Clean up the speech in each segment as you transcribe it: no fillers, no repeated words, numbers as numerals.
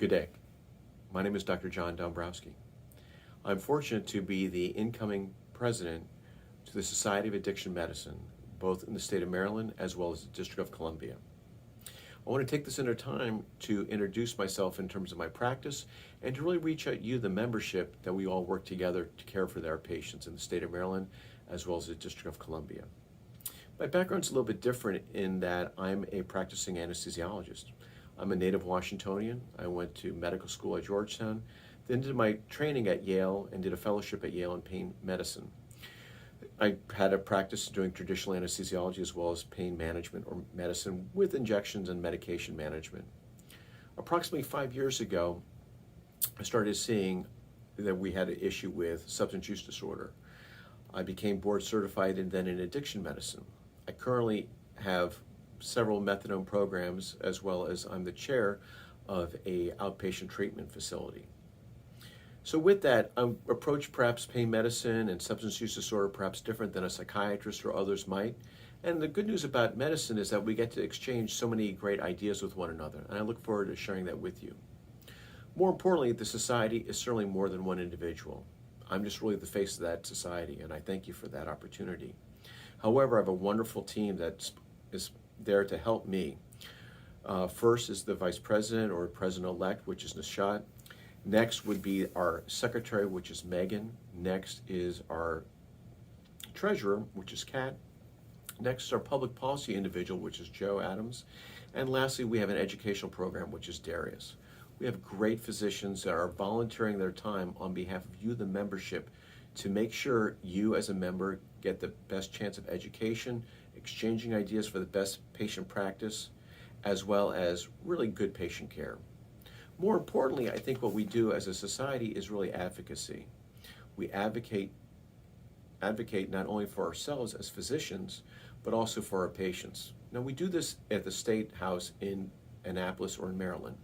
Good day. My name is Dr. John Dombrowski. I'm fortunate to be the incoming president to the Society of Addiction Medicine, both in the state of Maryland as well as the District of Columbia. I want to take this time to introduce myself in terms of my practice and to really reach out to you, the membership, that we all work together to care for their patients in the state of Maryland as well as the District of Columbia. My background's a little bit different in that I'm a practicing anesthesiologist. I'm a native Washingtonian. I went to medical school at Georgetown, then did my training at Yale and did a fellowship at Yale in pain medicine. I had a practice doing traditional anesthesiology as well as pain management or medicine with injections and medication management. Approximately 5 years ago, I started seeing that we had an issue with substance use disorder. I became board certified and then in addiction medicine. I currently have several methadone programs as well as I'm the chair of a outpatient treatment facility. So with that, I approach perhaps pain medicine and substance use disorder perhaps different than a psychiatrist or others might. And the good news about medicine is that we get to exchange so many great ideas with one another, and I look forward to sharing that with you. More importantly, the society is certainly more than one individual. I'm just really the face of that society, and I thank you for that opportunity. However, I have a wonderful team that is there to help me. First is the Vice President or President-elect, which is Nishat. Next would be our Secretary, which is Megan. Next is our Treasurer, which is Kat. Next is our Public Policy individual, which is Joe Adams. And lastly, we have an educational program, which is Darius. We have great physicians that are volunteering their time on behalf of you, the membership, to make sure you as a member get the best chance of education, exchanging ideas for the best patient practice, as well as really good patient care. More importantly, I think what we do as a society is really advocacy. We advocate not only for ourselves as physicians, but also for our patients. Now, we do this at the State House in Annapolis or in Maryland.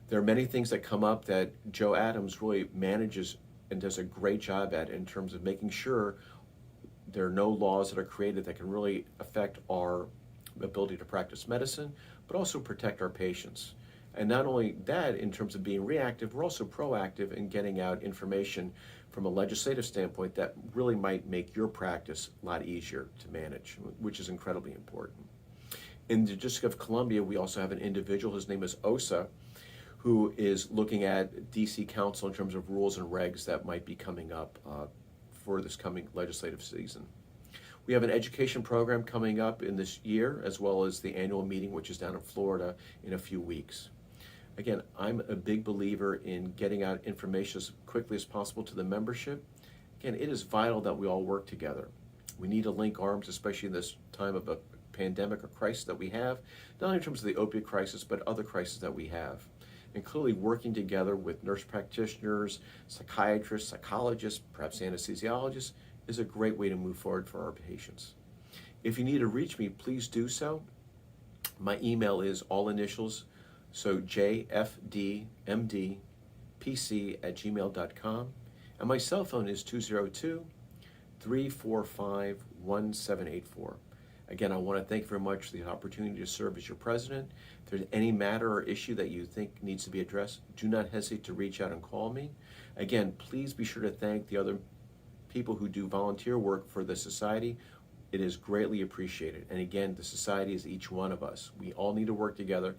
There are many things that come up that Joe Adams really manages and does a great job at in terms of making sure there are no laws that are created that can really affect our ability to practice medicine, but also protect our patients. And not only that, in terms of being reactive, we're also proactive in getting out information from a legislative standpoint that really might make your practice a lot easier to manage, which is incredibly important. In the District of Columbia, we also have an individual, his name is Osa, who is looking at DC Council in terms of rules and regs that might be coming up for this coming legislative season. We have an education program coming up in this year, as well as the annual meeting, which is down in Florida in a few weeks. Again, I'm a big believer in getting out information as quickly as possible to the membership. Again, it is vital that we all work together. We need to link arms, especially in this time of a pandemic or crisis that we have, not only in terms of the opioid crisis, but other crises that we have. And clearly working together with nurse practitioners, psychiatrists, psychologists, perhaps anesthesiologists, is a great way to move forward for our patients. If you need to reach me, please do so. My email is all initials, so jfdmdpc@gmail.com. And my cell phone is 202-345-1784. Again, I want to thank you very much for the opportunity to serve as your president. If there's any matter or issue that you think needs to be addressed, do not hesitate to reach out and call me. Again, please be sure to thank the other people who do volunteer work for the society. It is greatly appreciated. And again, the society is each one of us. We all need to work together,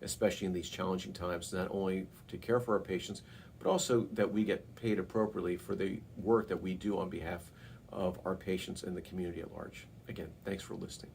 especially in these challenging times, not only to care for our patients, but also that we get paid appropriately for the work that we do on behalf of our patients and the community at large. Again, thanks for listening.